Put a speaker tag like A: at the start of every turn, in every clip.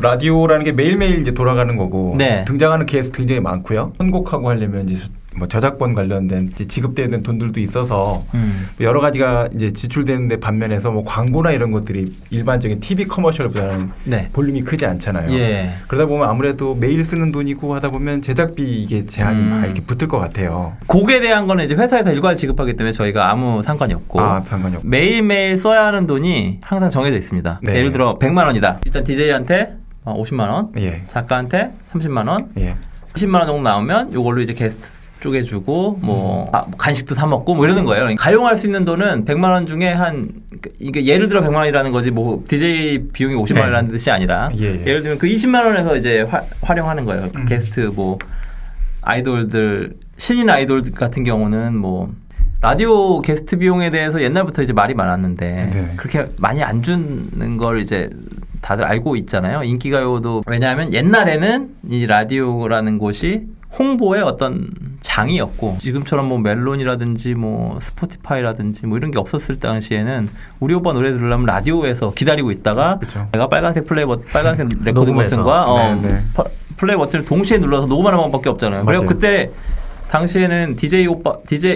A: 라디오라는 게 매일매일 이제 돌아가는 거고
B: 네.
A: 등장하는 게스트 굉장히 많고요. 선곡하고 하려면 이제 뭐 저작권 관련된 이제 지급되는 돈들도 있어서 여러 가지가 이제 지출되는데 반면에서 뭐 광고나 이런 것들이 일반적인 TV 커머셜보다는
B: 네.
A: 볼륨이 크지 않잖아요.
B: 예.
A: 그러다 보면 아무래도 매일 쓰는 돈이고 하다 보면 제작비 이게 제한이 막 이렇게 붙을 것 같아요.
B: 곡에 대한 거는 이제 회사에서 일괄 지급하기 때문에 저희가 아무 상관이 없고
A: 상관이 없고.
B: 매일매일 써야 하는 돈이 항상 정해져 있습니다.
A: 네.
B: 예를 들어 100만 원이다. 일단 DJ한테 50만 원,
A: 예.
B: 작가한테 30만 원,
A: 예.
B: 20만 원 정도 나오면 이걸로 이제 게스트 쪽에 주고 뭐 간식도 사 먹고 뭐 이러는 거예요. 가용할 수 있는 돈은 100만 원 중에 이게 예를 들어 100만 원이라는 거지 뭐 DJ 비용이 50만 원이라는 뜻이 아니라 예를 들면 그 20만 원에서 이제 활용하는 거예요. 게스트 뭐 아이돌들 신인 아이돌 같은 경우는 뭐 라디오 게스트 비용에 대해서 옛날부터 이제 말이 많았는데 그렇게 많이 안 주는 걸 이제 다들 알고 있잖아요. 인기가요도 왜냐하면 옛날에는 이 라디오라는 곳이 홍보의 어떤 장이었고 지금처럼 뭐 멜론이라든지 뭐 스포티파이라든지 뭐 이런 게 없었을 당시에는 우리 오빠 노래 들으려면 라디오에서 기다리고 있다가
A: 그쵸.
B: 내가 빨간색 빨간색 레코드 버튼과 플레이 버튼을 동시에 눌러서 녹음하는 방법밖에 없잖아요. 그래서 그때 당시에는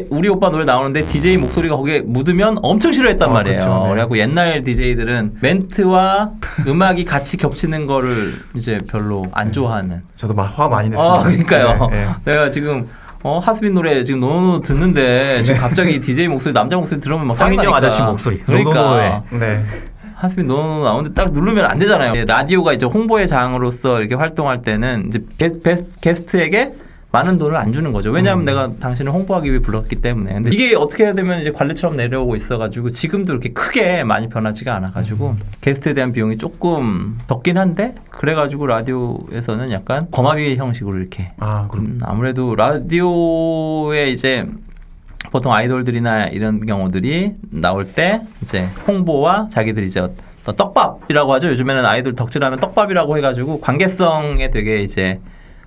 B: 우리 오빠 노래 나오는데 DJ 목소리가 거기에 묻으면 엄청 싫어했단 말이에요.
A: 그렇죠. 네.
B: 그래갖고 옛날 DJ들은 멘트와 음악이 같이 겹치는 거를 이제 별로 안 좋아하는.
A: 저도 막 화 많이 냈습니다.
B: 그러니까요.
A: 네.
B: 내가 지금 하수빈 노래 지금 노노 듣는데 지금 갑자기 DJ 목소리 남자 목소리 들으면 막
C: 황인영 아저씨 목소리.
B: 그러니까.
A: 네.
B: 하수빈 노노 나오는데 딱 누르면 안 되잖아요. 라디오가 이제 홍보의 장으로서 이렇게 활동할 때는 이제 게스트에게 많은 돈을 안 주는 거죠. 왜냐하면 내가 당신을 홍보하기 위해 불렀기 때문에. 근데 이게 어떻게 해야 되면 이제 관리처럼 내려오고 있어가지고 지금도 이렇게 크게 많이 변하지가 않아가지고 게스트에 대한 비용이 조금 적긴 한데 그래가지고 라디오에서는 약간 거마비 형식으로 이렇게. 아무래도 라디오에 이제 보통 아이돌들이나 이런 경우들이 나올 때 이제 홍보와 자기들이 이제 떡밥이라고 하죠. 요즘에는 아이돌 덕질하면 떡밥이라고 해가지고 관계성에 되게 이제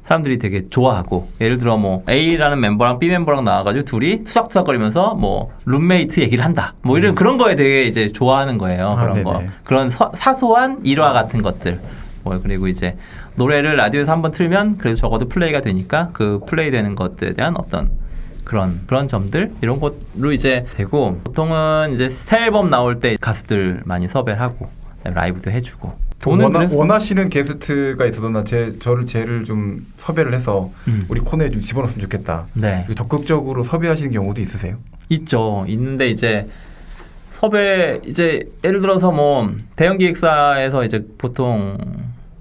B: 사람들이 되게 좋아하고 예를 들어 뭐 A라는 멤버랑 B 멤버랑 나와가지고 둘이 투닥투닥거리면서 뭐 룸메이트 얘기를 한다 뭐 이런 그런 거에 되게 이제 좋아하는 거예요. 그런 거 그런 사소한 일화 같은 것들 뭐 그리고 이제 노래를 라디오에서 한번 틀면 그래도 적어도 플레이가 되니까 그 플레이 되는 것들에 대한 어떤 그런 점들 이런 것로 이제 되고 보통은 이제 새 앨범 나올 때 가수들 많이 섭외를 하고 라이브도 해주고.
A: 원하시는 게스트가 있어도 쟤를 좀 섭외를 해서 우리 코너에 좀 집어넣었으면 좋겠다.
B: 네.
A: 적극적으로 섭외하시는 경우도 있으세요?
B: 있죠. 있는데 이제 섭외 이제 예를 들어서 뭐 대형 기획사에서 이제 보통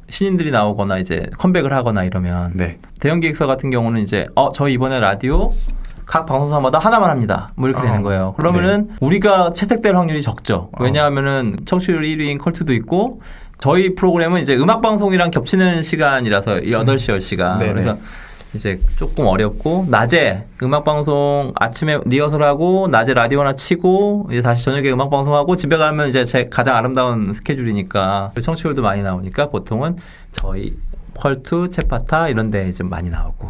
B: 신인들이 나오거나 이제 컴백을 하거나 이러면 대형 기획사 같은 경우는 이제 저희 이번에 라디오 각 방송사마다 하나만 합니다. 뭐 이렇게 되는 거예요. 그러면은 우리가 채택될 확률이 적죠. 왜냐하면은 청취율 1위인 컬투도 있고 저희 프로그램은 이제 음악 방송이랑 겹치는 시간이라서 8시 10시가 그래서 이제 조금 어렵고 낮에 음악 방송 아침에 리허설하고 낮에 라디오 하나 치고 이제 다시 저녁에 음악 방송하고 집에 가면 이제 제 가장 아름다운 스케줄이니까 청취율도 많이 나오니까 보통은 저희 컬투, 체파타 이런 데 좀 많이 나오고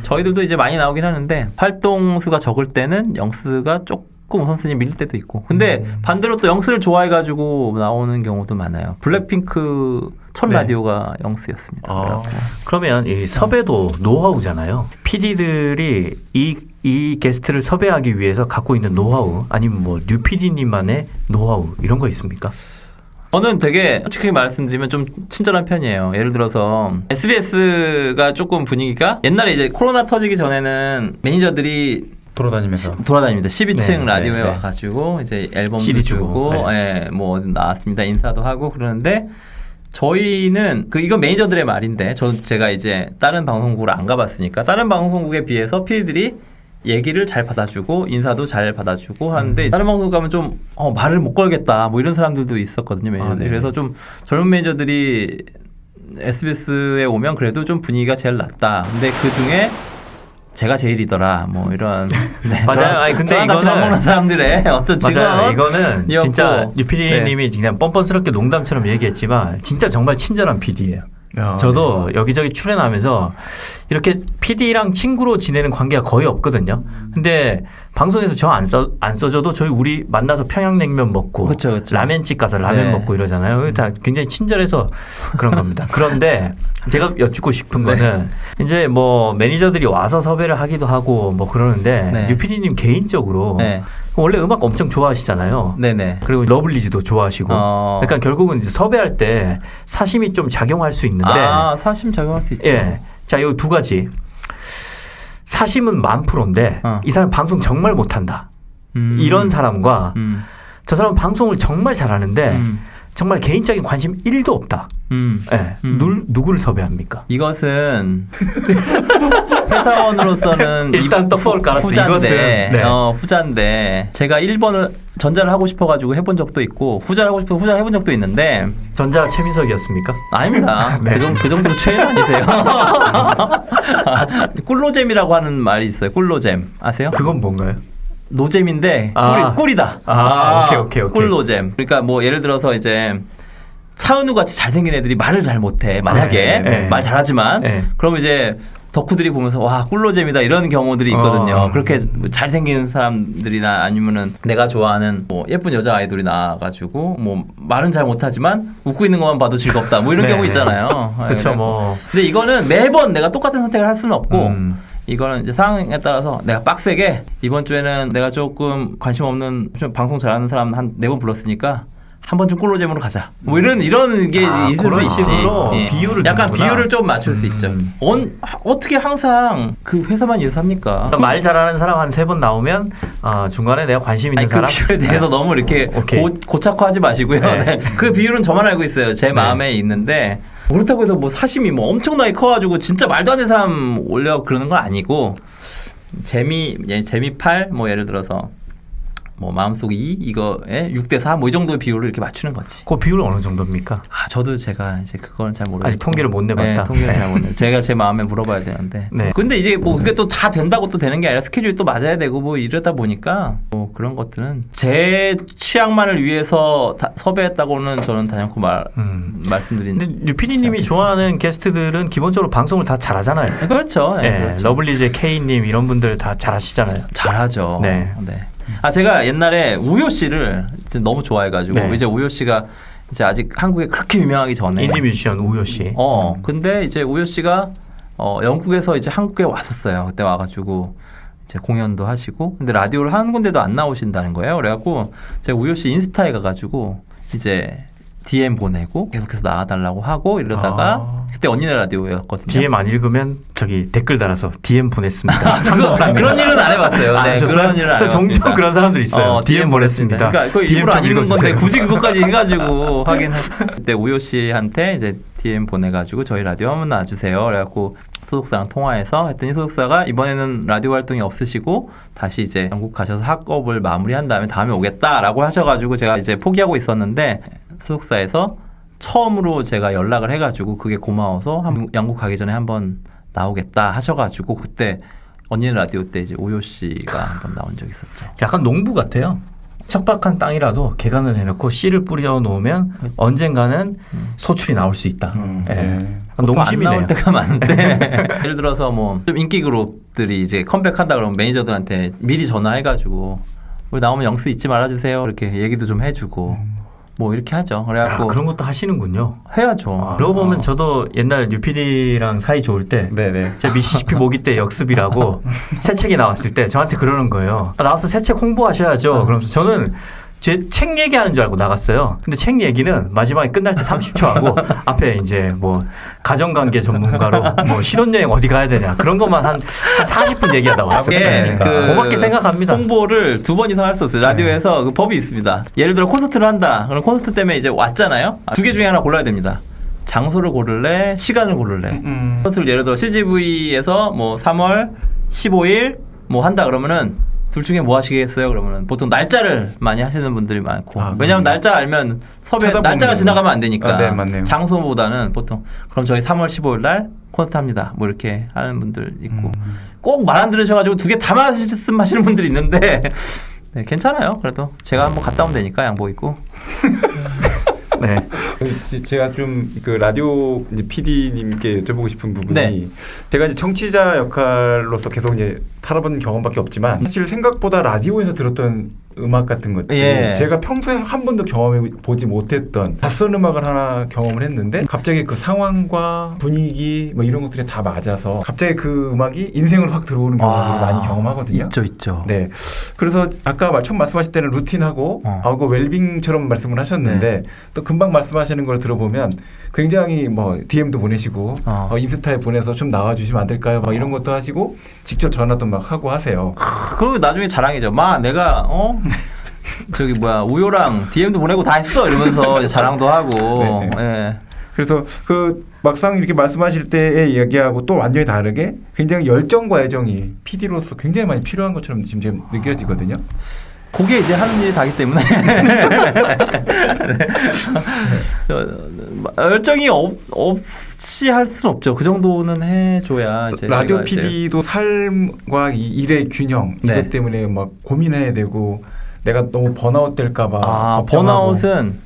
B: 저희들도 이제 많이 나오긴 하는데 활동 수가 적을 때는 영수가 조금 우선순위 밀릴 때도 있고 근데 반대로 또 영수를 좋아해가지고 나오는 경우도 많아요. 블랙핑크 첫 라디오가 영수였습니다.
C: 그러면 이 섭외도 노하우잖아요. PD들이 이 게스트를 섭외하기 위해서 갖고 있는 노하우 아니면 뭐 뉴 PD님만의 노하우 이런 거 있습니까?
B: 저는 되게 솔직하게 말씀드리면 좀 친절한 편이에요. 예를 들어서 SBS가 조금 분위기가 옛날에 이제 코로나 터지기 전에는 매니저들이 돌아다닙니다. 12층 라디오에 와가지고 이제 앨범도
C: CD
B: 주고 뭐 나왔습니다. 인사도 하고 그러는데 저희는 이건 매니저들의 말인데 제가 이제 다른 방송국을 안 가봤으니까 다른 방송국에 비해서 PD들이 얘기를 잘 받아주고 인사도 잘 받아주고 하는데 다른 방송 가면 좀 말을 못 걸겠다 뭐 이런 사람들도 있었거든요. 매니저들이. 그래서 좀 젊은 매니저들이 SBS에 오면 그래도 좀 분위기가 제일 낫다. 근데 그중에 제가 제일이더라 뭐 이런
C: 맞아요. 아니 근데
B: 이거는 밥 먹는 사람들의 어떤 직업
C: 이거는 진짜 뉴 PD님이 그냥 뻔뻔스럽게 농담처럼 얘기했지만 진짜 정말 친절한 PD예요. 저도 여기저기 출연하면서 이렇게 PD랑 친구로 지내는 관계가 거의 없거든요. 근데 방송에서 저 안 써줘도 우리 만나서 평양냉면 먹고
B: 그쵸.
C: 라면집 가서 라면
B: 네.
C: 먹고 이러잖아요. 다 굉장히 친절해서 그런 겁니다. 그런데 제가 여쭙고 싶은 거는 이제 뭐 매니저들이 와서 섭외를 하기도 하고 뭐 그러는데
B: 네.
C: 유피디님 개인적으로
B: 네.
C: 원래 음악 엄청 좋아하시잖아요.
B: 네네.
C: 그리고 러블리즈도 좋아하시고 그러니까 결국은 이제 섭외할 때 사심이 좀 작용할 수 있는데
B: 사심 작용할 수 있죠.
C: 예. 자, 요 두 가지. 사심은 10,000%인데 이 사람 방송 정말 못한다. 이런 사람과 저 사람 방송을 정말 잘하는데 정말 개인적인 관심 1도 없다. 예. 누구를 섭외합니까?
B: 이것은 회사원으로서는
C: 일단 떡밥을 깔았어.
B: 후자인데,
C: 이것은 네.
B: 후자인데 제가 1번을 전자를 하고 싶어가지고 해본 적도 있고 후자를 하고 싶어서 후자를 해본 적도 있는데
C: 전자 최민석이었습니까?
B: 아닙니다.
C: 네.
B: 그 정도로 최애 아니세요? 꿀노잼이라고 하는 말이 있어요. 꿀노잼 아세요?
C: 그건 뭔가요?
B: 노잼인데 꿀이다.
C: 오케이.
B: 꿀노잼. 그러니까 뭐 예를 들어서 이제 차은우 같이 잘생긴 애들이 말을 잘 못해. 만약에
C: 네.
B: 말 잘하지만 그러면 이제 덕후들이 보면서 와 꿀노잼이다 이런 경우들이 있거든요. 그렇게 잘생긴 사람들이나 아니면은 내가 좋아하는 뭐 예쁜 여자 아이돌이 나와가지고 뭐 말은 잘 못하지만 웃고 있는 것만 봐도 즐겁다 뭐 이런 경우 있잖아요.
C: 그렇죠. 뭐.
B: 근데 이거는 매번 내가 똑같은 선택을 할 수는 없고 이거는 이제 상황에 따라서 내가 빡세게 이번 주에는 내가 조금 관심 없는 좀 방송 잘하는 사람 한 4번 불렀으니까 한 번 좀 꿀로잼으로 가자. 뭐 이런 게 있을
C: 그런
B: 수 있지.
C: 식으로 비유를
B: 약간
C: 두는구나.
B: 비유를 좀 맞출 수 있죠. 어떻게 항상 그 회사만 위해서 합니까?
C: 말 잘하는 사람 한 3번 나오면 중간에 내가 관심 있는
B: 아니, 그
C: 사람
B: 비유에 대해서 너무 이렇게
C: 오케이.
B: 고착화하지 마시고요.
C: 네.
B: 네. 그 비율은 저만 알고 있어요. 제 마음에 있는데 그렇다고 해서 뭐 사심이 뭐 엄청나게 커가지고 진짜 말도 안 되는 사람 올려 그러는 건 아니고 재미 8, 뭐 예를 들어서 뭐 마음속 2 이거에 6대4 뭐 이 정도의 비율을 이렇게 맞추는 거지.
C: 그 비율은 어느 정도입니까?
B: 저도 제가 이제 그거는 잘 모르겠고
C: 아직 통계를 못 내봤다.
B: 네, 통계를 잘 못 내. 제가 제 마음에 물어봐야 되는데.
C: 네.
B: 근데 이제 뭐 그게 또 다 된다고 또 되는 게 아니라 스케줄이 또 맞아야 되고 뭐 이러다 보니까 뭐 그런 것들은 제 취향만을 위해서 섭외했다고는 저는 단연코 말씀드린.
C: 근데 유피디님이 좋아하는 게스트들은 기본적으로 방송을 다 잘하잖아요.
B: 그렇죠. 네, 그렇죠.
C: 러블리즈의 K님 이런 분들 다 잘하시잖아요.
B: 잘하죠.
C: 네.
B: 제가 옛날에 우효 씨를 너무 좋아해가지고
C: 네.
B: 이제 우효 씨가 이제 아직 한국에 그렇게 유명하기 전에
C: 인디 뮤지션 우효 씨.
B: 근데 이제 우효 씨가 영국에서 이제 한국에 왔었어요. 그때 와가지고 이제 공연도 하시고 근데 라디오를 한 군데도 안 나오신다는 거예요. 그래갖고 제가 우효 씨 인스타에 가가지고 이제 DM 보내고 계속해서 나와달라고 하고 이러다가 그때 언니네 라디오였거든요.
C: DM 안 읽으면 저기 댓글 달아서 DM 보냈습니다.
B: 그런 일은 안 해봤어요. 네, 그런 일은 안 해봤습니다.
C: 종종 그런 사람들 있어요. DM 보냈습니다.
B: 그러니까 그
C: DM
B: 일부러 안
C: 좀
B: 읽는 건데
C: 읽어주세요.
B: 굳이 그것까지 해가지고 하긴 그때 우효 씨한테 이제 DM 보내가지고 저희 라디오 한번 나와주세요. 그래갖고 소속사랑 통화해서 했더니 소속사가 이번에는 라디오 활동이 없으시고 다시 이제 영국 가셔서 학업을 마무리한 다음에 오겠다라고 하셔가지고 제가 이제 포기하고 있었는데 소속사에서 처음으로 제가 연락을 해가지고 그게 고마워서 영국 가기 전에 한번 나오겠다 하셔가지고 그때 언니네 라디오 때 이제 우효 씨가 한번 나온 적이 있었죠.
C: 약간 농부 같아요. 척박한 땅이라도 개간을 해놓고 씨를 뿌려 놓으면 언젠가는 소출이 나올 수 있다. 농심이네요.
B: 안 나올 때가 많은데 예를 들어서 뭐 좀 인기 그룹들이 이제 컴백한다 그러면 매니저들한테 미리 전화해가지고 우리 나오면 영수 잊지 말아주세요 이렇게 얘기도 좀 해주고 뭐 이렇게 하죠. 그래갖고
C: 그런 것도 하시는군요.
B: 해야죠.
C: 그러고 보면 저도 옛날 뉴피디랑 사이 좋을 때 제가 미시시피 모기 때 역습이라고 새 책이 나왔을 때 저한테 그러는 거예요. 나와서 새 책 홍보하셔야죠. 그러면서 저는 제 책 얘기하는 줄 알고 나갔어요. 근데 책 얘기는 마지막에 끝날 때 30초 하고 앞에 이제 뭐 가정관계 전문가로 뭐 신혼여행 어디 가야 되냐 그런 것만 한 40분 얘기하다 왔어요. 고맙게 생각합니다.
B: 홍보를 2번 이상 할 수 없어요. 라디오에서 그 법이 있습니다. 예를 들어 콘서트를 한다. 그럼 콘서트 때문에 이제 왔잖아요. 2개 중에 하나 골라야 됩니다. 장소를 고를래, 시간을 고를래. 콘서트를 예를 들어 CGV에서 뭐 3월 15일 뭐 한다 그러면은 둘 중에 뭐 하시겠어요? 그러면은 보통 날짜를 많이 하시는 분들이 많고 왜냐하면 날짜 알면 섭외 날짜가 지나가면 안 되니까
A: 네, 맞네요.
B: 장소보다는 보통 그럼 저희 3월 15일 날 콘서트 합니다. 뭐 이렇게 하는 분들 있고 꼭 말 안 들으셔가지고 2개 다 말씀하시는 분들이 있는데 네, 괜찮아요. 그래도 제가 한번 갔다 오면 되니까 양복 입고
C: 네.
A: 제가 좀 그 라디오 PD님께 여쭤보고 싶은 부분이
B: 네.
A: 제가 이제 청취자 역할로서 계속 이제 살아본 경험밖에 없지만 사실 생각보다 라디오에서 들었던 음악 같은 것들
B: 예.
A: 제가 평소에 한 번도 경험해 보지 못했던 낯선 음악을 하나 경험을 했는데 갑자기 그 상황과 분위기 뭐 이런 것들이 다 맞아서 갑자기 그 음악이 인생으로 확 들어오는 경험을 많이 경험하거든요.
B: 있죠.
A: 네. 그래서 아까 처음 말씀하실 때는 루틴하고 그 웰빙처럼 말씀을 하셨는데 또 금방 말씀하시는 걸 들어보면 굉장히 뭐 DM도 보내시고 인스타에 보내서 좀 나와주시면 안 될까요? 막 이런 것도 하시고 직접 전화도 막 하고 하세요.
B: 그리고 나중에 자랑이죠. 마 내가 저기 뭐야 우효랑 DM도 보내고 다 했어 이러면서 이제 자랑도 하고.
A: 네.
B: 예.
A: 그래서 그 막상 이렇게 말씀하실 때의 얘기하고 또 완전히 다르게 굉장히 열정과 애정이 PD로서 굉장히 많이 필요한 것처럼 지금 느껴지거든요.
B: 그게 이제 하는 일이 다기 때문에 열정이 없이 할 수는 없죠. 그 정도는 해줘야 이제
A: 라디오 PD도 삶과 이 일의 균형 이것 때문에 막 고민해야 되고 내가 너무 번아웃 될까봐
B: 번아웃은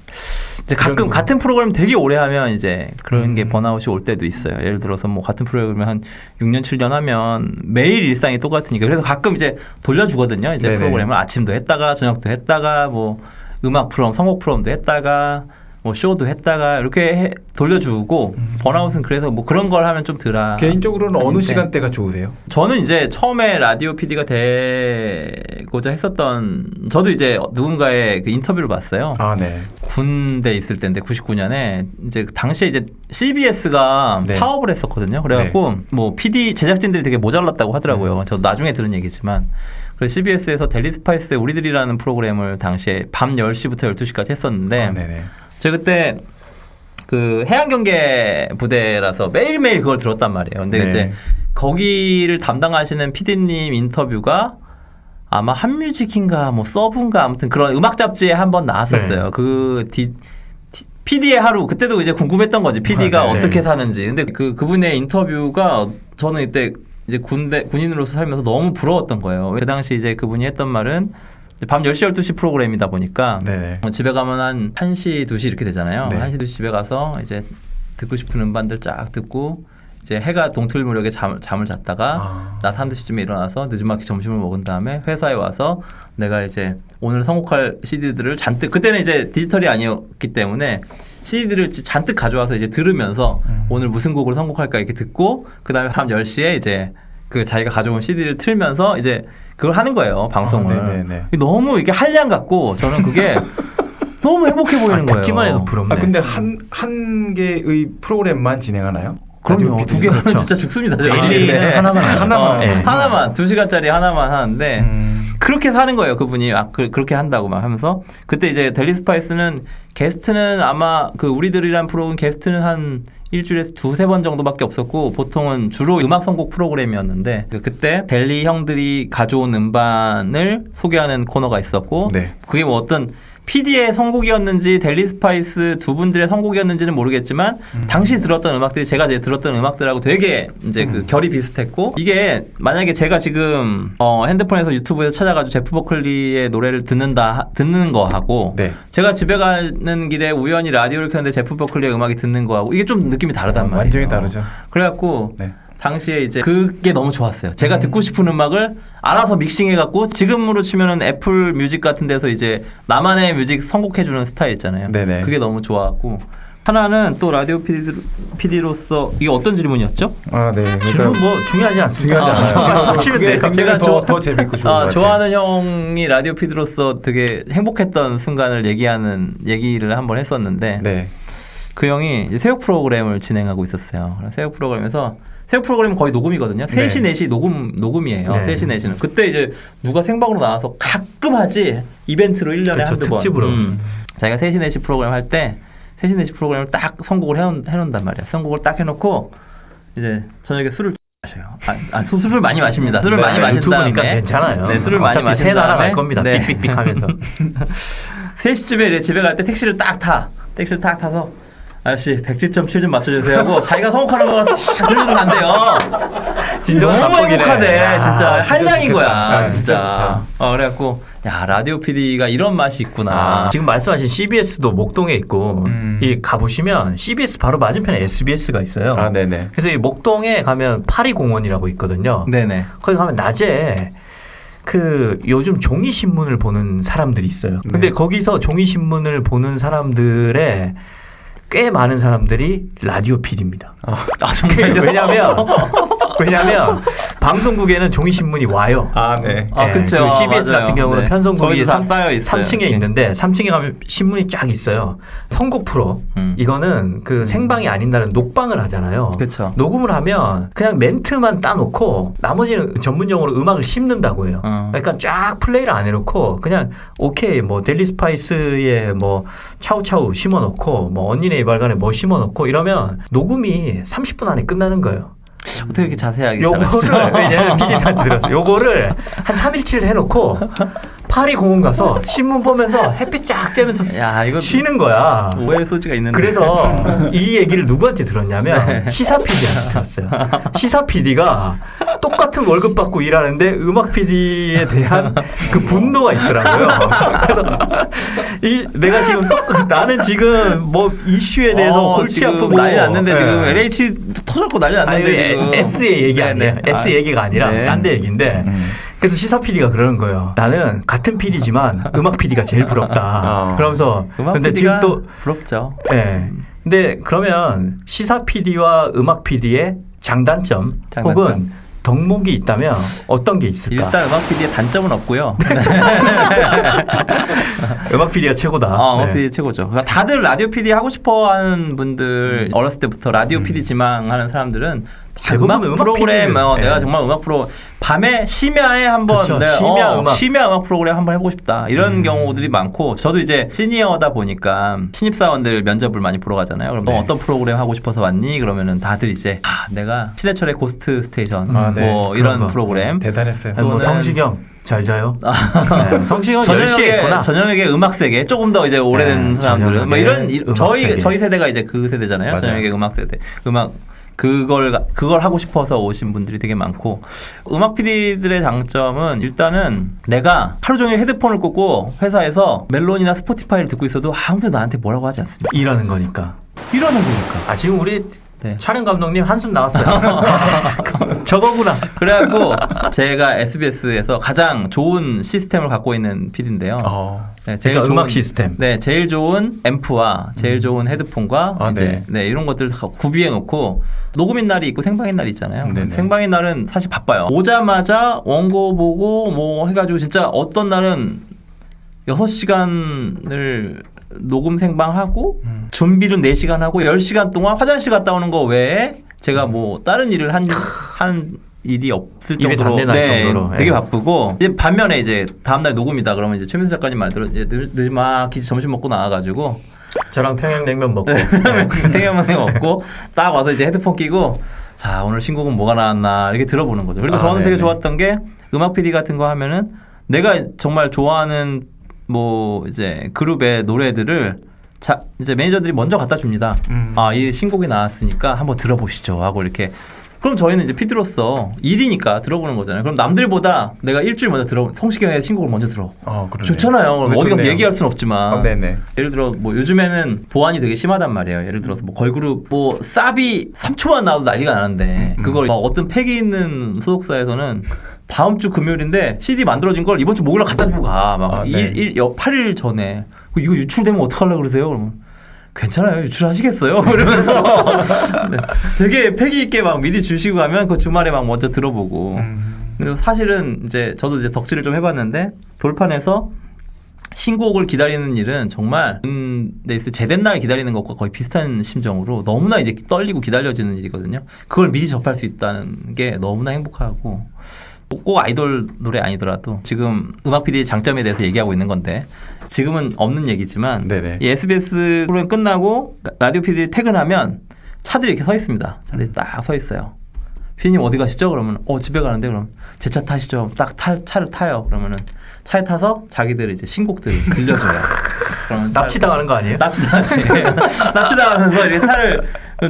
B: 이제 가끔 같은 프로그램 되게 오래 하면 이제 그런 게 번아웃이 올 때도 있어요. 예를 들어서 뭐 같은 프로그램을 한 6년 7년 하면 매일 일상이 똑같으니까 그래서 가끔 이제 돌려주거든요. 이제 프로그램을 아침도 했다가 저녁도 했다가 뭐 음악 프로그램 선곡 프로그램도 했다가 뭐 쇼도 했다가 이렇게 돌려주고 번아웃은 그래서 뭐 그런 걸 하면 좀 덜하.
A: 개인적으로는 어느 시간대가 좋으세요?
B: 저는 이제 처음에 라디오 PD가 되고자 했었던 저도 이제 누군가의 그 인터뷰를 봤어요.
A: 네.
B: 군대 있을 때인데 99년에 이제 당시에 이제 CBS가 파업을 했었거든요. 그래갖고 뭐 PD 제작진들이 되게 모자랐다고 하더라고요. 저도 나중에 들은 얘기지만. 그래서 CBS에서 델리 스파이스의 우리들이라는 프로그램을 당시에 밤 10시부터 12시까지 했었는데 제가 그때 그 해양경계 부대라서 매일매일 그걸 들었단 말이에요. 근데 이제 거기를 담당하시는 PD님 인터뷰가 아마 한뮤직인가 뭐 서브인가 아무튼 그런 음악 잡지에 한번 나왔었어요. 그 PD의 하루 그때도 이제 궁금했던 거지. PD가 어떻게 사는지. 근데 그분의 인터뷰가 저는 이때 이제 군인으로서 살면서 너무 부러웠던 거예요. 그 당시 이제 그분이 했던 말은 밤 10시, 12시 프로그램이다 보니까 집에 가면 한 1시, 2시 이렇게 되잖아요. 1시, 2시 집에 가서 이제 듣고 싶은 음반들 쫙 듣고 이제 해가 동틀 무렵에 잠을 잤다가 낮 1~2시쯤에 일어나서 늦지막히 점심을 먹은 다음에 회사에 와서 내가 이제 오늘 선곡할 CD들을 잔뜩 그때는 이제 디지털이 아니었기 때문에 CD들을 잔뜩 가져와서 이제 들으면서 오늘 무슨 곡을 선곡할까 이렇게 듣고 그 다음에 밤 10시에 이제 그 자기가 가져온 CD를 틀면서 이제 그걸 하는 거예요, 방송을. 너무 이렇게 한량 같고 저는 그게 너무 행복해 보이는 거예요.
C: 듣기만 해도 부럽네.
A: 근데 한 개의 프로그램만 진행하나요?
B: 그럼요. 2개 하면 진짜 죽습니다.
C: 데일리는
B: 하나만 2시간짜리 하나만 하는데 그렇게 사는 거예요. 그분이 그렇게 한다고 막 하면서 그때 이제 델리 스파이스는 게스트는 아마 그 우리들이란 프로그램 게스트는 한 일주일에 2~3번 정도밖에 없었고 보통은 주로 음악 선곡 프로그램이었는데 그때 델리 형들이 가져온 음반을 소개하는 코너가 있었고 그게 뭐 어떤 PD의 선곡이었는지 델리 스파이스 두 분들의 선곡이었는지는 모르겠지만 당시 들었던 음악들이 제가 이제 들었던 음악들하고 되게 이제 그 결이 비슷했고 이게 만약에 제가 지금 핸드폰에서 유튜브에서 찾아가지고 제프 버클리의 노래를 듣는 거하고 제가 집에 가는 길에 우연히 라디오를 켰는데 제프 버클리의 음악이 듣는 거하고 이게 좀 느낌이 다르단 말이에요.
A: 완전히 다르죠.
B: 그래갖고 당시에 이제 그게 너무 좋았어요. 제가 듣고 싶은 음악을 알아서 믹싱해갖고 지금으로 치면은 애플 뮤직 같은 데서 이제 나만의 뮤직 선곡해주는 스타일 있잖아요. 그게 너무 좋았고 하나는 또 라디오 PD로서 이게 어떤 질문이었죠?
C: 질문 뭐 중요하지 않습니다.
A: 사실은 제가 더 재밌고 좋은 것 같아요.
B: 좋아하는 형이 라디오 PD로서 되게 행복했던 순간을 얘기를 한번 했었는데 그 형이 새벽 프로그램을 진행하고 있었어요. 새벽 프로그램에서 새벽 프로그램은 거의 녹음이거든요. 3시, 4시 녹음이에요. 3시, 4시는. 그때 이제 누가 생방으로 나와서 가끔 하지 이벤트로 1년에 한두 번.
C: 특집으로.
B: 자기가 3시, 4시 프로그램 할 때 3시, 4시 프로그램을 딱 선곡을 해놓는단 말이야. 선곡을 딱 해놓고 이제 저녁에 술을 마셔요. 술을 많이 마십니다. 술을 많이 마신 다음에.
C: 유튜브니까 괜찮아요.
B: 술을 많이 마신
C: 새 나라
B: 다음에.
C: 갈 겁니다. 삑삑삑 하면서.
B: 3시쯤에 집에 갈 때 택시를 딱 타서 아저씨 107.7 좀 맞춰주세요 하고 자기가 선곡하는 거가 싹 들려주면 안 돼요.
C: 진정한
B: 너무
C: 감독이네.
B: 행복하네. 진짜
A: 진짜
B: 한량인
A: 좋겠다.
B: 거야.
A: 진짜
B: 진짜. 그래갖고 야 라디오 PD가 이런 맛이 있구나.
C: 지금 말씀하신 CBS도 목동에 있고 이 가보시면 CBS 바로 맞은편에 SBS가 있어요.
A: 아, 네네.
C: 그래서 이 목동에 가면 파리공원이라고 있거든요.
B: 네네.
C: 거기 가면 낮에 그 요즘 종이 신문을 보는 사람들이 있어요. 근데 거기서 종이 신문을 보는 사람들의 꽤 많은 사람들이 라디오 PD입니다.
B: 정말요?
C: 왜냐면 방송국에는 종이 신문이 와요.
A: 아, 네.
B: 그렇죠.
C: 그 CBS
B: 맞아요.
C: 같은 경우는
B: 네.
C: 편성국이
B: 저희도 다 쌓여 있어요.
C: 3층에
B: 이렇게.
C: 있는데 3층에 가면 신문이 쫙 있어요. 선곡 프로. 이거는 그 생방이 아닌 날은 녹방을 하잖아요.
B: 그렇죠.
C: 녹음을 하면 그냥 멘트만 따놓고 나머지는 전문용어로 음악을 씹는다고 해요. 그러니까 쫙 플레이를 안 해놓고 그냥 오케이 뭐 델리 스파이스의 뭐 차우차우 심어놓고 뭐 언니네 이발관에 뭐 심어놓고 이러면 녹음이 30분 안에 끝나는 거예요.
B: 어떻게 이렇게 자세하게
C: 요거를
B: 잘하시죠?
C: 왜냐면 PD한테 들었어요. 요거를 한 3일치를 해놓고 파리 공원 가서 신문 보면서 햇빛 쫙 쬐면서
B: 야, 이거
C: 쉬는 거야.
B: 오해의 소지가 있는데.
C: 그래서 이 얘기를 누구한테 들었냐면 시사 PD한테 들었어요. 시사 PD가 똑같은 월급 받고 일하는데 음악 PD에 대한 그 분노가 있더라고요. 그래서 내가 지금 나는 지금 뭐 이슈에 대해서 골치
B: 지금
C: 아프고
B: 난리 났는데
C: 네.
B: 지금 LH 터졌고 난리 났는데 지금.
C: S의 얘기 아니에요.
B: 네네.
C: S 얘기가 아니라
B: 네.
C: 딴 데 얘기인데 그래서 시사 PD가 그러는 거예요. 나는 같은 PD지만 음악 PD가 제일 부럽다. 그러면서
B: 음악
C: 근데
B: PD가
C: 지금 또
B: 부럽죠.
C: 예. 근데 그러면 시사 PD와 음악 PD의 장단점 혹은 덕목이 있다면 어떤 게 있을까?
B: 일단 음악 PD의 단점은 없고요.
C: 음악 PD가 최고다.
B: 음악
C: 네.
B: PD 최고죠. 그러니까 다들 라디오 PD 하고 싶어하는 분들 어렸을 때부터 라디오 PD 지망하는 사람들은 다
C: 대부분
B: 음악
C: 음악
B: 프로그램
C: PD 는,
B: 내가
C: 네.
B: 정말 음악 프로 밤에 심야에 한번
C: 그쵸,
B: 내가
C: 심야 음악.
B: 프로그램 한번 해보고 싶다 이런 경우들이 많고 저도 이제 시니어다 보니까 신입사원들 면접을 많이 보러 가잖아요. 그럼 너 어떤 프로그램 하고 싶어서 왔니? 그러면은 다들 이제 내가 신해철의 고스트 스테이션 뭐 이런
C: 거.
B: 프로그램
A: 대단했어요.
C: 아니, 뭐
B: 또는-
C: 성시경 잘 자요. 네. 성시경 10시에 있구나.
B: 저녁에 음악 세계 조금 더 이제 오래된
C: 네,
B: 사람들은 뭐 이런
C: 음악 세계.
B: 저희 세대가 이제 그 세대잖아요.
A: 맞아요.
B: 저녁에 음악 세대. 그걸 하고 싶어서 오신 분들이 되게 많고 음악 PD들의 장점은 일단은 내가 하루 종일 헤드폰을 꽂고 회사에서 멜론이나 스포티파이를 듣고 있어도 아무도 나한테 뭐라고 하지 않습니다.
C: 일하는 거니까.
B: 이러는 거니까.
C: 지금 우리
B: 네.
C: 촬영 감독님 한숨 나왔어요. 저거구나.
B: 그래갖고 제가 SBS에서 가장 좋은 시스템을 갖고 있는 PD인데요. 네,
C: 그러니까 음악 시스템.
B: 네, 제일 좋은 앰프와 제일 좋은 헤드폰과 이제
A: 네.
B: 이런 것들 다 구비해 놓고 녹음인 날이 있고 생방인 날이 있잖아요.
A: 네네.
B: 생방인 날은 사실 바빠요. 오자마자 원고 보고 뭐 해가지고 진짜 어떤 날은 6시간을 녹음 생방하고 준비를 4시간 하고 10시간 동안 화장실 갔다 오는 거 외에 제가 뭐 다른 일을 한 일이 없을
C: 입에
B: 정도로,
C: 담내 날 정도로.
B: 되게
C: 예.
B: 바쁘고 이제 반면에 이제 다음 날 녹음이다 그러면 이제 최민수 작가님 말대로 이제 늦지막히 점심 먹고 나와가지고
C: 저랑 평양냉면 먹고.
B: 탱형만 먹고 딱 와서 이제 헤드폰 끼고 자 오늘 신곡은 뭐가 나왔나 이렇게 들어보는 거죠. 그리고 저는 되게
A: 네네.
B: 좋았던 게 음악 PD 같은 거 하면은 내가 정말 좋아하는 뭐 이제 그룹의 노래들을 이제 매니저들이 먼저 갖다 줍니다. 이 신곡이 나왔으니까 한번 들어보시죠 하고 이렇게. 그럼 저희는 이제 PD로서 일이니까 들어보는 거잖아요. 그럼 남들보다 내가 일주일 먼저 성시경의 신곡을 먼저 들어.
A: 그러네.
B: 좋잖아요. 그럼 어디 가서
A: 좋네요.
B: 얘기할 수는 없지만.
A: 네네.
B: 예를 들어 뭐 요즘에는 보안이 되게 심하단 말이에요. 예를 들어서 뭐 걸그룹 뭐 사비 3초만 나와도 난리가 나는데 그걸 막 어떤 팩이 있는 소속사에서는 다음 주 금요일인데 CD 만들어진 걸 이번 주 목요일에 갖다 주고 가. 막 8일 전에. 이거 유출되면 어떡하려고 그러세요? 그러면 괜찮아요. 유출하시겠어요? 그러면서 네. 되게 패기 있게 막 미리 주시고 가면 그 주말에 막 먼저 들어보고. 근데 사실은 이제 저도 이제 덕질을 좀 해봤는데 돌판에서 신곡을 기다리는 일은 정말 데 있을 제된 날 기다리는 것과 거의 비슷한 심정으로 너무나 이제 떨리고 기다려지는 일이거든요. 그걸 미리 접할 수 있다는 게 너무나 행복하고 꼭 아이돌 노래 아니더라도 지금 음악 PD의 장점에 대해서 얘기하고 있는 건데 지금은 없는 얘기지만
A: 네네.
B: 이 SBS 프로그램 끝나고 라디오 PD 퇴근하면 차들이 이렇게 서 있습니다. 차들이 딱 서 있어요. 피디님 어디 가시죠? 그러면 집에 가는데 그럼 제 차 타시죠. 딱 차를 타요. 그러면은 차에 타서 자기들 이제 신곡들을 들려줘요. 그러면
C: 납치당하는 거 아니에요?
B: 납치당하지. 납치당하면서 이렇게 차를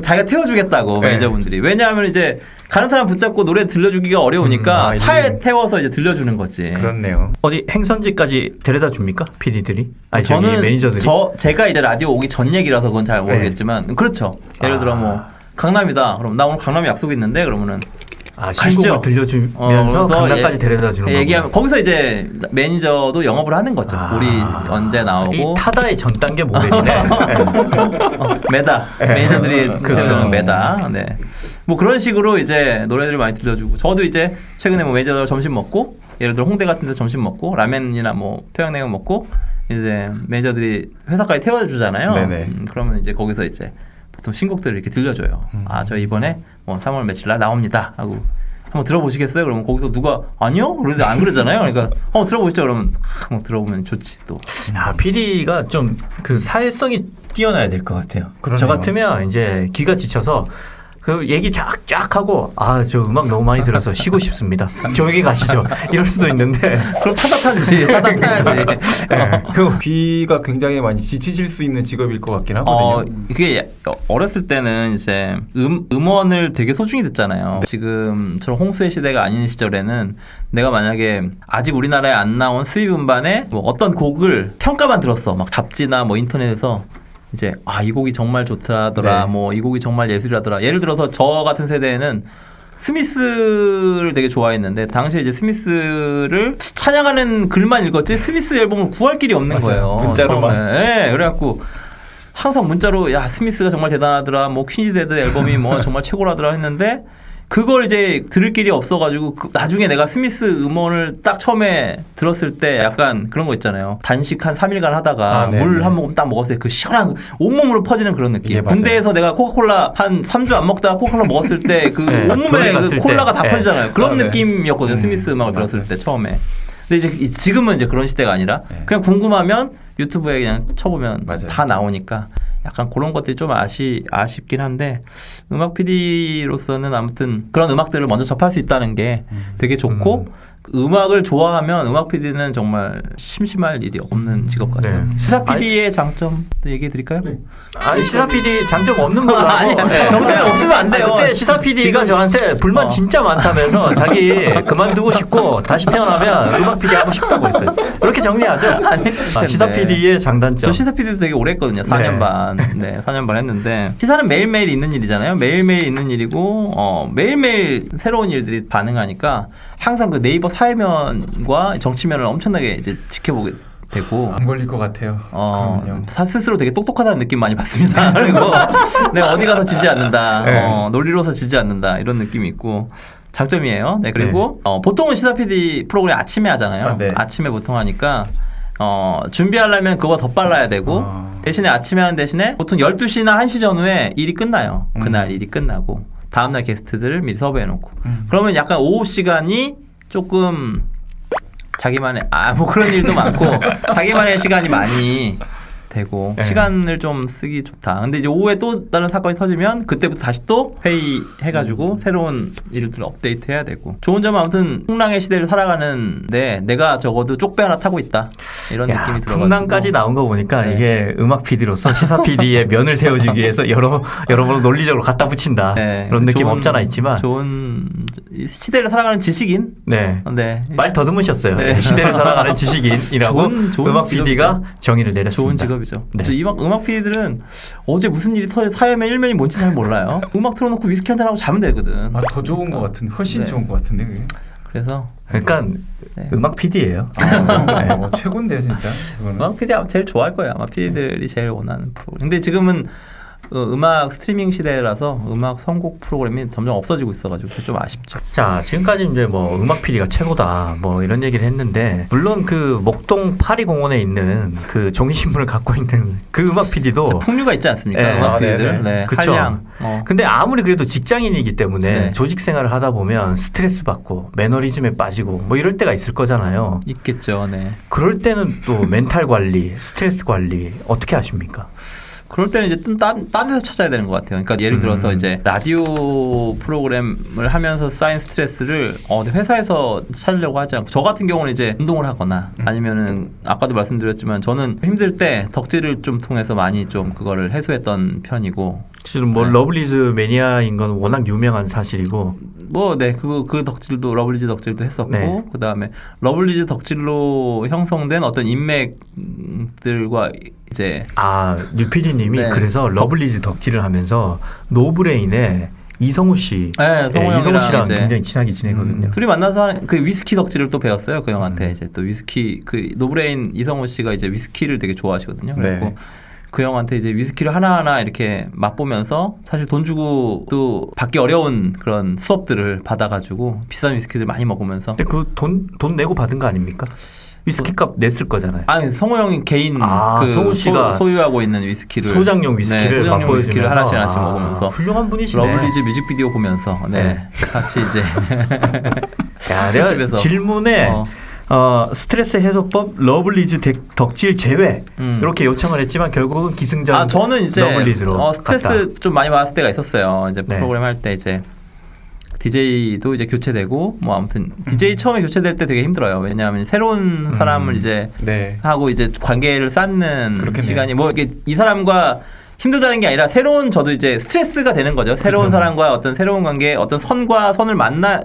B: 자기가 태워주겠다고
A: 네.
B: 매니저분들이. 왜냐하면 이제 가는 사람 붙잡고 노래 들려주기가 어려우니까 차에 태워서 이제 들려주는 거지.
A: 그렇네요.
C: 어디 행선지까지 데려다 줍니까? PD들이? 아니 저기
B: 저는
C: 매니저들이?
B: 제가 이제 라디오 오기 전 얘기라서 그건 잘 모르겠지만 그렇죠. 예를 들어 뭐 강남이다. 그럼 나 오늘 강남에 약속이 있는데 그러면은
C: 신곡을 들려주면서 강남까지 데려다 주는
B: 얘기하면 거기서 이제 매니저도 영업을 하는 거죠. 우리 언제 나오고
C: 이 타다의 전 단계 모델이네.
B: 매다 매니저들이
C: 그렇죠.
B: 들려주는 매다. 네. 뭐 그런 식으로 이제 노래들을 많이 들려주고 저도 이제 최근에 뭐 매니저들 점심 먹고 예를 들어 홍대 같은 데 점심 먹고 라면이나 뭐 평양냉면 먹고 이제 매니저들이 회사까지 태워다 주잖아요. 그러면 이제 거기서 이제 보통 신곡들을 이렇게 들려줘요. 저 이번에 뭐 3월 며칠 날 나옵니다 하고 한번 들어보시겠어요? 그러면 거기서 누가 아니요? 그러지 안 그러잖아요. 그러니까 들어보시죠. 그러면 뭐 들어보면 좋지 또.
C: PD가 좀 그 사회성이 뛰어나야 될 것 같아요.
A: 그러네요.
C: 저 같으면 이제 귀가 지쳐서 그 얘기 쫙쫙 하고 저 음악 너무 많이 들어서 쉬고 싶습니다. 조용히 가시죠. 이럴 수도 있는데
B: 그럼 타다 타지. 타다 타야지.
A: 그 귀가 굉장히 많이 지치실 수 있는 직업일 것 같긴 하거든요.
B: 그게 어렸을 때는 이제 음원을 되게 소중히 듣잖아요. 지금처럼 홍수의 시대가 아닌 시절에는 내가 만약에 아직 우리나라에 안 나온 수입 음반에 뭐 어떤 곡을 평가만 들었어. 막 잡지나 뭐 인터넷에서 이제 이 곡이 정말 좋다더라. 뭐 이 곡이 정말 예술이라더라. 예를 들어서 저 같은 세대에는 스미스를 되게 좋아했는데 당시에 이제 스미스를 찬양하는 글만 읽었지 스미스 앨범을 구할 길이 없는 거예요.
A: 문자로만.
B: 네, 그래갖고 항상 문자로 야 스미스가 정말 대단하더라. 뭐 퀸즈데드 앨범이 뭐 정말 최고라더라 했는데 그걸 이제 들을 길이 없어가지고 나중에 내가 스미스 음원을 딱 처음에 들었을 때 약간 그런 거 있잖아요. 단식 한 3일간 하다가 물 한 모금 딱 먹었을 때 그 시원한 온몸으로 퍼지는 그런 느낌. 군대에서 내가 코카콜라 한 3주 안 먹다가 코카콜라 먹었을 때 그 온몸에 그 콜라가 다 퍼지잖아요. 그런 느낌이었거든요. 스미스 음악을 들었을 때 처음에. 근데 이제 지금은 이제 그런 시대가 아니라 그냥 궁금하면 유튜브에 그냥 쳐보면 다 나오니까 약간 그런 것들이 좀 아쉽긴 한데 음악 PD로서는 아무튼 그런 음악들을 먼저 접할 수 있다는 게 되게 좋고 음악을 좋아하면 음악 PD는 정말 심심할 일이 없는 직업 같아요. 시사 PD의 장점 얘기해 드릴까요?
C: 아니 시사 PD 장점 없는 걸로
B: 아니 장점이 없으면 안 돼요.
C: 그때 시사 PD가 저한테 불만 진짜 많다면서 자기 그만두고 싶고 다시 태어나면 음악 PD 하고 싶다고 했어요. 이렇게 정리하죠. 시사 PD의 장단점.
B: 저 시사 PD도 되게 오래 했거든요. 4년 반. 4년 반 했는데 시사는 매일매일 있는 일이잖아요. 매일매일 있는 일이고 매일매일 새로운 일들이 반응하니까 항상 그 네이버 사회면과 정치면을 엄청나게 이제 지켜보게 되고
A: 안 걸릴 것 같아요.
B: 스스로 되게 똑똑하다는 느낌 많이 받습니다. 그리고 내가 어디 가서 지지 않는다. 논리로서 지지 않는다. 이런 느낌이 있고 장점이에요. 네, 그리고 보통은 시사 PD 프로그램 아침에 하잖아요. 아침에 보통 하니까 준비하려면 그거보다 더 빨라야 되고 대신에 아침에 하는 대신에 보통 12시나 1시 전후에 일이 끝나요. 그날 일이 끝나고 다음날 게스트들을 미리 섭외해놓고 그러면 약간 오후 시간이 조금 자기만의 뭐 그런 일도 많고 자기만의 시간이 많이 되고 시간을 좀 쓰기 좋다. 근데 이제 오후에 또 다른 사건이 터지면 그때부터 다시 또 회의해가지고 새로운 일들을 업데이트해야 되고 좋은 점은 아무튼 풍랑의 시대를 살아가는데 내가 적어도 쪽배 하나 타고 있다 이런 느낌이 들어가지고
C: 풍랑까지 나온 거 보니까 이게 음악 PD로서 시사 PD의 면을 세워주기 위해서 여러 번 논리적으로 갖다 붙인다 그런 느낌 없잖아 있지만
B: 좋은 시대를 살아가는 지식인
C: 말 더듬으셨어요. 시대를 살아가는 지식인이라고 음악 PD가 정의를 내렸습니다.
B: 좋은 직업이죠. 음악 PD들은 어제 무슨 일이 사회면 일면이 뭔지 잘 몰라요. 음악 틀어놓고 위스키 한잔하고 자면 되거든.
A: 더 좋은 것 같은, 훨씬 좋은 것 같은데 그게.
B: 그래서
C: 그러니까 음악 PD예요.
A: 최고인데요 진짜.
B: 음악 PD 아마 제일 좋아할 거예요. 아마 PD들이 제일 원하는 프로그램. 근데 지금은 음악 스트리밍 시대라서 음악 선곡 프로그램이 점점 없어지고 있어가지고 좀 아쉽죠.
C: 자, 지금까지 이제 뭐 음악 PD가 최고다 뭐 이런 얘기를 했는데 물론 그 목동 파리공원에 있는 그 종이신문을 갖고 있는 그 음악 PD도
B: 풍류가 있지 않습니까? 음악 PD들.
C: 그쵸.
B: 한량.
C: 근데 아무리 그래도 직장인이기 때문에 조직 생활을 하다 보면 스트레스 받고 매너리즘에 빠지고 뭐 이럴 때가 있을 거잖아요.
B: 있겠죠. 네.
C: 그럴 때는 또 멘탈 관리, 스트레스 관리 어떻게 하십니까?
B: 그럴 때는 이제 딴 데서 찾아야 되는 것 같아요. 그러니까 예를 들어서 이제 라디오 프로그램을 하면서 쌓인 스트레스를 회사에서 찾으려고 하지 않고 저 같은 경우는 이제 운동을 하거나 아니면은 아까도 말씀드렸지만 저는 힘들 때 덕질을 좀 통해서 많이 좀 그거를 해소했던 편이고.
C: 지금 뭐
B: 네.
C: 러블리즈 매니아인 건 워낙 유명한 사실이고
B: 뭐, 네, 그 덕질도, 러블리즈 덕질도 했었고,
C: 네.
B: 그 다음에 러블리즈 덕질로 형성된 어떤 인맥들과 이제.
C: 뉴피디님이
B: 네.
C: 그래서 러블리즈 덕질을 하면서 노브레인의 이성우 씨,
B: 네, 성우
C: 이성우
B: 형이랑
C: 씨랑
B: 이제
C: 굉장히 친하게 지내거든요.
B: 둘이 만나서 하는 그 위스키 덕질을 또 배웠어요. 그 형한테 이제 또 위스키, 그 노브레인 이성우 씨가 이제 위스키를 되게 좋아하시거든요. 그래서
A: 네.
B: 그 형한테 이제 위스키를 하나하나 이렇게 맛보면서 사실 돈 주고 또 받기 어려운 그런 수업들을 받아가지고 비싼 위스키들 많이 먹으면서.
C: 근데 그 돈 내고 받은 거 아닙니까? 위스키 값 냈을 거잖아요.
B: 아니 성우 형이 개인
C: 성우 씨가
B: 소유하고 있는 위스키를
C: 소장용 위스키를
B: 소장용
C: 맛보여주면서
B: 위스키를 하나씩 먹으면서
C: 훌륭한 분이시네.
B: 러블리즈 뮤직비디오 보면서 같이 이제
C: 야, 내가
B: 술집에서.
C: 질문에 스트레스 해소법 러블리즈 덕질 제외 이렇게 요청을 했지만 결국은 기승전
B: 저는 이제
C: 러블리즈로
B: 스트레스
C: 갔다.
B: 좀 많이 받았을 때가 있었어요. 이제
C: 네.
B: 프로그램 할 때 이제 DJ도 이제 교체되고 뭐 아무튼 DJ 처음에 교체될 때 되게 힘들어요. 왜냐하면 새로운 사람을 이제
A: 네.
B: 하고 이제 관계를 쌓는
A: 그렇겠네요.
B: 시간이 뭐 이게 이 사람과 힘들다는 게 아니라 새로운 저도 이제 스트레스가 되는 거죠. 새로운
C: 그렇죠.
B: 사람과 어떤 새로운 관계, 어떤 선과 선을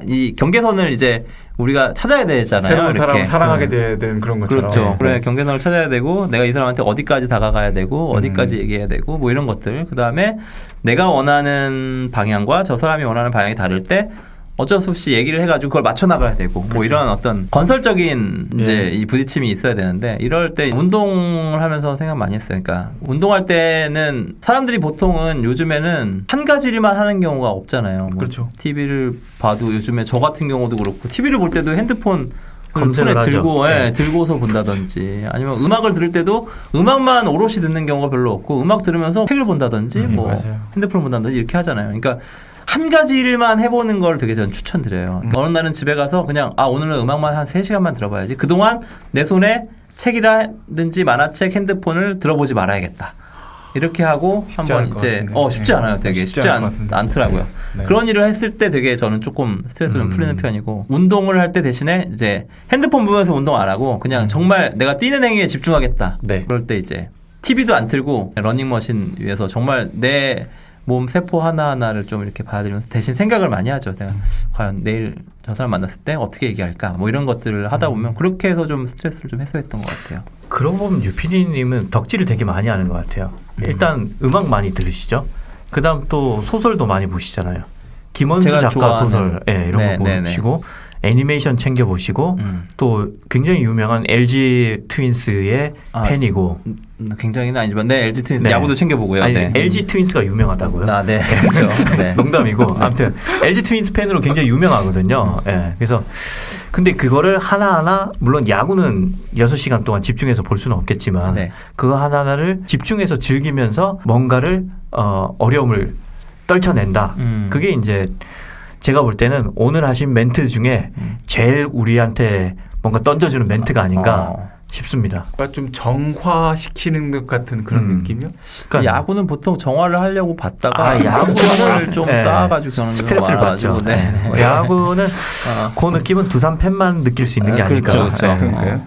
B: 이 경계선을 이제 우리가 찾아야 되잖아요.
A: 새로운
B: 이렇게.
A: 사람을 사랑하게 되는 그런 것처럼.
B: 그렇죠. 그래
A: 네.
B: 경계선을 찾아야 되고 내가 이 사람한테 어디까지 다가가야 되고 어디까지 얘기해야 되고 뭐 이런 것들. 그 다음에 내가 원하는 방향과 저 사람이 원하는 방향이 다를 때 어쩔 수 없이 얘기를 해가지고 그걸 맞춰 나가야 되고 뭐 이런 어떤 건설적인 이제 이 부딪힘이 있어야 되는데 이럴 때 운동을 하면서 생각 많이 했어요. 그러니까 운동할 때는 사람들이 보통은 요즘에는 한 가지 일만 하는 경우가 없잖아요. 뭐
A: 그렇죠.
B: TV를 봐도 요즘에 저 같은 경우도 그렇고 TV를 볼 때도 핸드폰
C: 검색을
B: 손에
C: 하죠.
B: 들고
C: 네.
B: 들고서 본다든지 아니면 음악을 들을 때도 음악만 오롯이 듣는 경우가 별로 없고 음악 들으면서 책을 본다든지 뭐
A: 맞아요.
B: 핸드폰을 본다든지 이렇게 하잖아요. 그러니까 한 가지 일만 해보는 걸 되게 저는 추천드려요. 그러니까 어느 날은 집에 가서 그냥 오늘은 음악만 한 3시간만 들어봐야지. 그동안 내 손에 책이라든지 만화책, 핸드폰을 들어보지 말아야겠다. 이렇게 하고 한번
A: 않을 것
B: 이제
A: 같은데.
B: 쉽지 않아요. 되게 쉽지
A: 않을 것 같은데.
B: 않더라고요.
A: 네.
B: 그런 일을 했을 때 되게 저는 조금 스트레스를 좀 풀리는 편이고 운동을 할 때 대신에 이제 핸드폰 보면서 운동 안 하고 그냥 정말 내가 뛰는 행위에 집중하겠다.
A: 네.
B: 그럴 때 이제 TV도 안 틀고 러닝머신 위에서 정말 내 몸 세포 하나하나를 좀 이렇게 봐드리면서 대신 생각을 많이 하죠. 내가 과연 내일 저 사람 만났을 때 어떻게 얘기할까? 뭐 이런 것들을 하다 보면 그렇게 해서 좀 스트레스를 좀 해소했던 것 같아요.
C: 그러고 보면 유피디님은 덕질을 되게 많이 하는 것 같아요. 일단 음악 많이 들으시죠. 그다음 또 소설도 많이 보시잖아요. 김원수
B: 제가
C: 작가
B: 좋아하는.
C: 소설 이런 거 보시고 애니메이션 챙겨보시고 또 굉장히 유명한 LG 트윈스의 팬이고
B: 굉장히는 아니지만 네 LG 트윈스
C: 네.
B: 야구도 챙겨보고요.
C: 아니,
B: 네.
C: LG 트윈스가 유명하다고요?
B: 네, 그렇죠. 네.
C: 농담이고 아무튼 LG 트윈스 팬으로 굉장히 유명하거든요. 예. 그래서 근데 그거를 하나하나 물론 야구는 6시간 동안 집중해서 볼 수는 없겠지만
B: 네.
C: 그거 하나하나를 집중해서 즐기면서 뭔가를 어려움을 떨쳐낸다. 그게 이제 제가 볼 때는 오늘 하신 멘트 중에 제일 우리한테 뭔가 던져주는 멘트가 아닌가 싶습니다.
A: 뭔가 좀 정화시키는 것 같은 그런 느낌이요?
C: 그러니까
B: 야구는 보통 정화를 하려고 봤다가
C: 야구는
B: 좀 쌓아가지고 저는
C: 스트레스를 받죠.
B: 네.
C: 야구는 그 느낌은 두산 팬만 느낄 수 있는 게 아닐까.
B: 그렇죠.
A: 그런가요?